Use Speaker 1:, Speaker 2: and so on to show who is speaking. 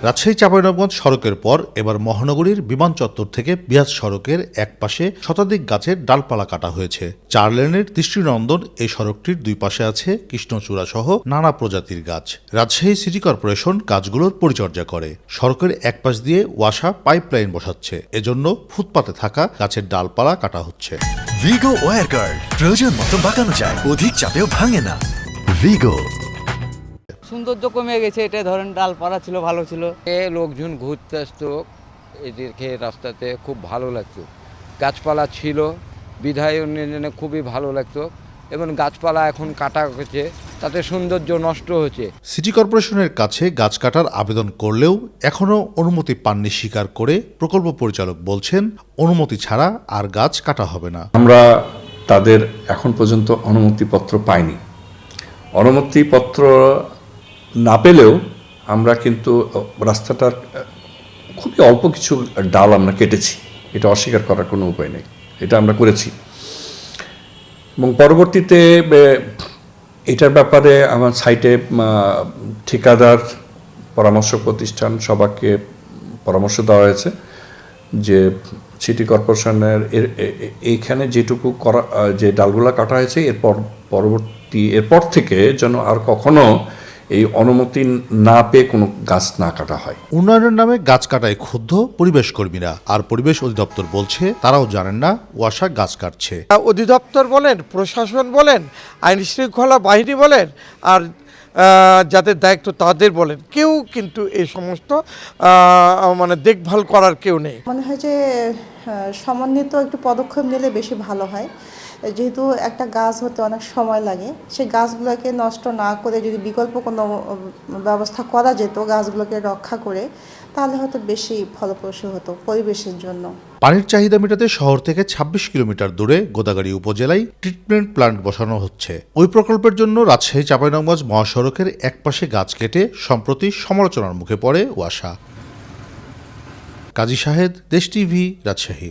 Speaker 1: রাজশাহী চাঁপাইনবাবগঞ্জ সড়কের পর এবার মহানগরীর বিমান চত্বর থেকে বিয়াস সড়কের একপাশে শতাধিক গাছের ডালপালা কাটা হয়েছে। 4 লেনের দৃষ্টিনন্দন এই সড়কটির দুই পাশে আছে কৃষ্ণচূড়া সহ নানা প্রজাতির গাছ। রাজশাহী সিটি কর্পোরেশন গাছগুলোর পরিচর্যা করে, সড়কের একপাশ দিয়ে ওয়াসা পাইপলাইন বসাচ্ছে, এজন্য ফুটপাতে থাকা গাছের ডালপালা কাটা হচ্ছে।
Speaker 2: ভিগো ওয়্যার গার্ড প্রয়োজন মতো বাঁকানো যায়, অধিক চাপেও ভাঙে না। ভিগো
Speaker 3: সৌন্দর্য কমে গেছে, এটা ধরেন ডালপালা ছিল, ভালো ছিল।
Speaker 4: লোকজন ঘুরতে আসতো, এদেরকে রাস্তাতে খুব ভালো লাগতো। গাছপালা ছিল বিধায় উন্নয়নে খুবই ভালো লাগতো, এবং গাছপালা এখন কাটা হচ্ছে, তাতে সৌন্দর্য নষ্ট হচ্ছে।
Speaker 1: সিটি কর্পোরেশনের কাছে গাছ কাটার আবেদন করলেও এখনও অনুমতি পাননি স্বীকার করে প্রকল্প পরিচালক বলছেন, অনুমতি ছাড়া আর গাছ কাটা হবে না।
Speaker 5: আমরা তাদের এখন পর্যন্ত অনুমতিপত্র পাইনি। অনুমতিপত্র না পেলেও আমরা কিন্তু রাস্তাটার খুবই অল্প কিছু ডাল আমরা কেটেছি, এটা অস্বীকার করার কোনো উপায় নেই, এটা আমরা করেছি। এবং পরবর্তীতে এটার ব্যাপারে আমার সাইটে ঠিকাদার, পরামর্শ প্রতিষ্ঠান সবাইকে পরামর্শ দেওয়া হয়েছে যে সিটি কর্পোরেশনের এইখানে যেটুকু করা, যে ডালগুলা কাটা হয়েছে এরপর থেকে যেন আর কখনো এই অনুমতি না পেয়ে কোনো গাছ না কাটা হয়।
Speaker 1: উন্নয়নের নামে গাছ কাটায় ক্ষুব্ধ পরিবেশ কর্মীরা, আর পরিবেশ অধিদপ্তর বলছে তারাও জানেন না ওয়াসা গাছ কাটছে।
Speaker 6: অধিদপ্তর বলেন, প্রশাসন বলেন, আইন শৃঙ্খলা বাহিনী বলেন, আর যাদের দায়িত্ব তাদের বলেন, কেউ কিন্তু এই সমস্ত মানে দেখভাল করার কেউ নেই।
Speaker 7: মনে হয় যে সমন্বিত একটু পদক্ষেপ নিলে বেশি ভালো হয়, যেহেতু একটা গাছ হতে অনেক সময় লাগে। সেই গাছগুলোকে নষ্ট না করে যদি বিকল্প কোনো ব্যবস্থা করা যেত গাছগুলোকে রক্ষা করে, তাহলে হয়তো বেশি ফলপ্রসূ হতো পরিবেশের জন্য।
Speaker 1: পানির চাহিদা মেটাতে শহর থেকে 26 কিলোমিটার দূরে গোদাগাড়ী উপজেলায় ট্রিটমেন্ট প্ল্যান্ট বসানো হচ্ছে। ওই প্রকল্পের জন্য রাজশাহী চাঁপাইনবাবগঞ্জ মহাসড়কের একপাশে গাছ কেটে সম্প্রতি সমালোচনার মুখে পড়ে ওয়াসা। কাজী শাহেদ, দেশ টিভি, রাজশাহী।